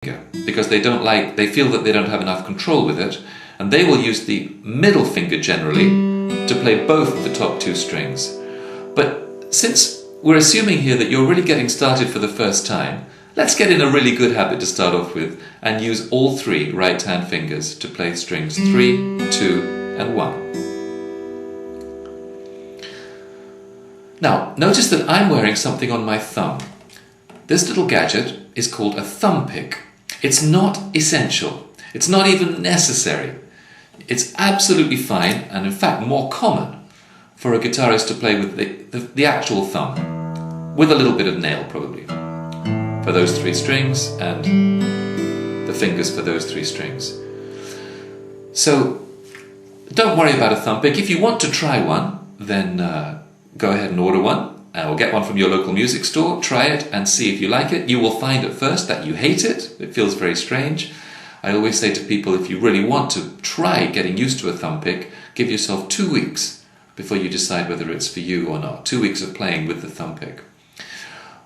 because they feel that they don't have enough control with it, and they will use the middle finger generally to play both of the top two strings. But since we're assuming here that you're really getting started for the first time, let's get in a really good habit to start off with and use all three right hand fingers to play strings 3, 2 and 1. Now, notice that I'm wearing something on my thumb. This little gadget is called a thumb pick. It's not essential. It's not even necessary. It's absolutely fine, and in fact more common, for a guitarist to play with the actual thumb, with a little bit of nail probably, for those three strings and the fingers for those three strings. So don't worry about a thumb pick. If you want to try one, then go ahead and order one, or get one from your local music store, try it and see if you like it. You will find at first that you hate it. It feels very strange. I always say to people, if you really want to try getting used to a thumb pick, give yourself 2 weeks before you decide whether it's for you or not. 2 weeks of playing with the thumb pick.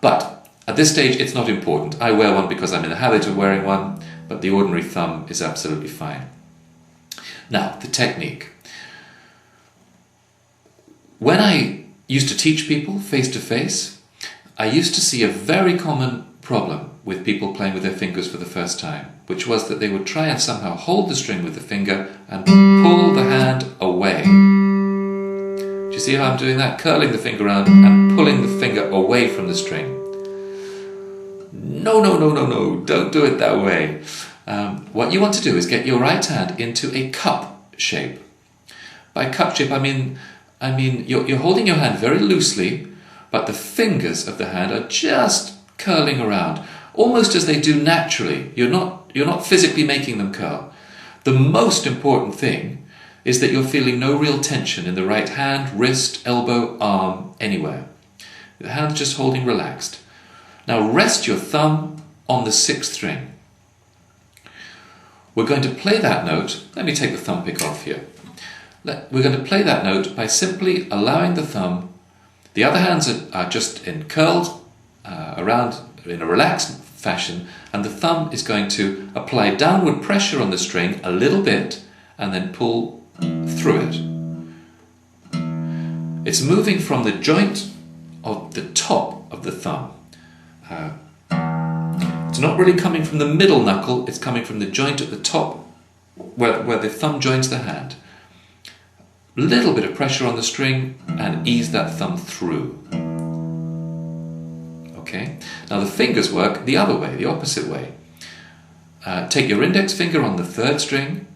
But at this stage, it's not important. I wear one because I'm in the habit of wearing one, but the ordinary thumb is absolutely fine. Now, the technique. When I used to teach people face to face, I used to see a very common problem with people playing with their fingers for the first time, which was that they would try and somehow hold the string with the finger and pull the hand away. Do you see how I'm doing that? Curling the finger around and pulling the finger away from the string. No, don't do it that way. What you want to do is get your right hand into a cup shape. By cup shape, I mean you're holding your hand very loosely, but the fingers of the hand are just curling around, almost as they do naturally. You're not physically making them curl. The most important thing is that you're feeling no real tension in the right hand, wrist, elbow, arm, anywhere. The hand's just holding relaxed. Now rest your thumb on the 6th string. We're going to play that note. Let me take the thumb pick off here. We're going to play that note by simply allowing the thumb, the other hands are just curled around in a relaxed fashion, and the thumb is going to apply downward pressure on the string a little bit and then pull through it. It's moving from the joint of the top of the thumb. It's not really coming from the middle knuckle, it's coming from the joint at the top where the thumb joins the hand. Little bit of pressure on the string and ease that thumb through. Okay? Now the fingers work the other way, the opposite way. Take your index finger on the 3rd string,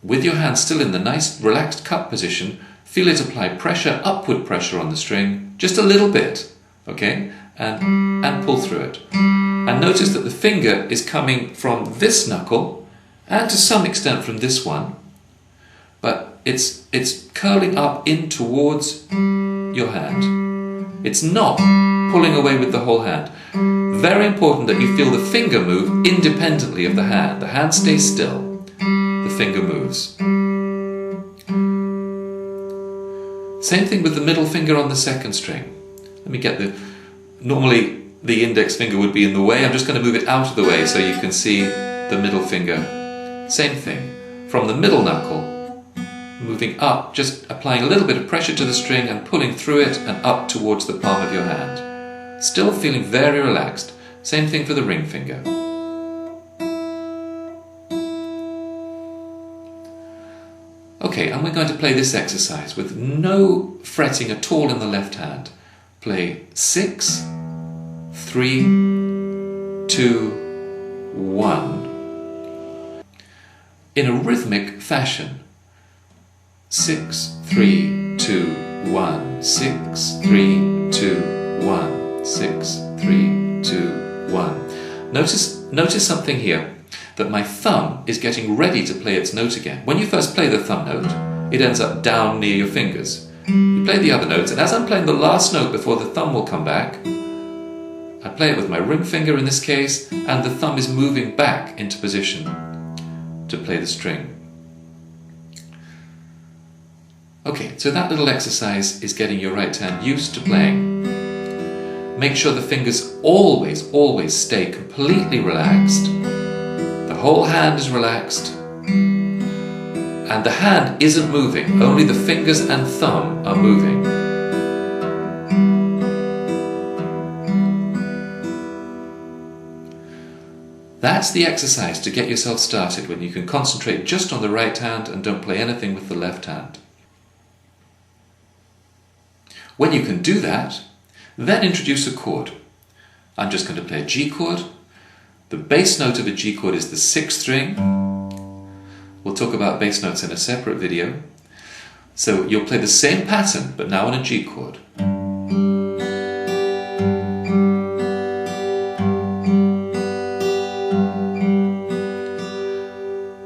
with your hand still in the nice relaxed cup position, feel it apply pressure, upward pressure on the string, just a little bit, okay? And pull through it. And notice that the finger is coming from this knuckle, and to some extent from this one, but it's curling up in towards your hand. It's not pulling away with the whole hand. Very important that you feel the finger move independently of the hand. The hand stays still, the finger moves. Same thing with the middle finger on the 2nd string. Let me get normally the index finger would be in the way. I'm just going to move it out of the way so you can see the middle finger. Same thing. From the middle knuckle, moving up, just applying a little bit of pressure to the string and pulling through it and up towards the palm of your hand. Still feeling very relaxed. Same thing for the ring finger. Okay, and we're going to play this exercise with no fretting at all in the left hand. Play 6, 3, 2, 1 in a rhythmic fashion. 6, 3, 2, 1, 6, 3, 2, 1, 6, 3, 2, 1. Notice something here, that my thumb is getting ready to play its note again. When you first play the thumb note, it ends up down near your fingers. You play the other notes, and as I'm playing the last note before the thumb will come back, I play it with my ring finger in this case, and the thumb is moving back into position to play the string. Okay, so that little exercise is getting your right hand used to playing. make sure the fingers always, always stay completely relaxed. The whole hand is relaxed. And the hand isn't moving, only the fingers and thumb are moving. That's the exercise to get yourself started when you can concentrate just on the right hand and don't play anything with the left hand. When you can do that, then introduce a chord. I'm just going to play a G chord. The bass note of a G chord is the 6th string. We'll talk about bass notes in a separate video. So you'll play the same pattern, but now on a G chord.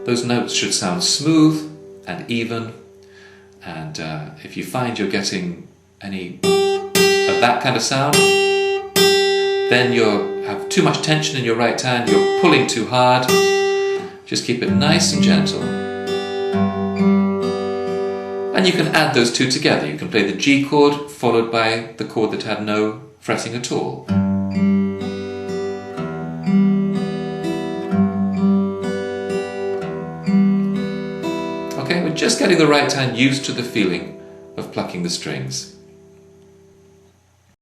Those notes should sound smooth and even, and if you find you're getting any of that kind of sound, then you have too much tension in your right hand, you're pulling too hard. Just keep it nice and gentle. And you can add those two together. You can play the G chord followed by the chord that had no fretting at all. Okay, we're just getting the right hand used to the feeling of plucking the strings.